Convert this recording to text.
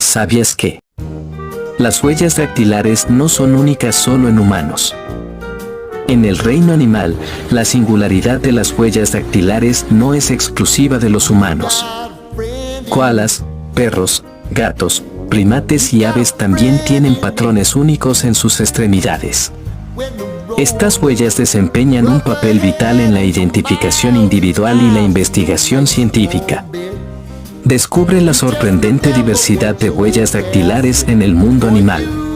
¿Sabías que las huellas dactilares no son únicas solo en humanos? En el reino animal, la singularidad de las huellas dactilares no es exclusiva de los humanos. Koalas, perros, gatos, primates y aves también tienen patrones únicos en sus extremidades. Estas huellas desempeñan un papel vital en la identificación individual y la investigación científica. Descubre la sorprendente diversidad de huellas dactilares en el mundo animal.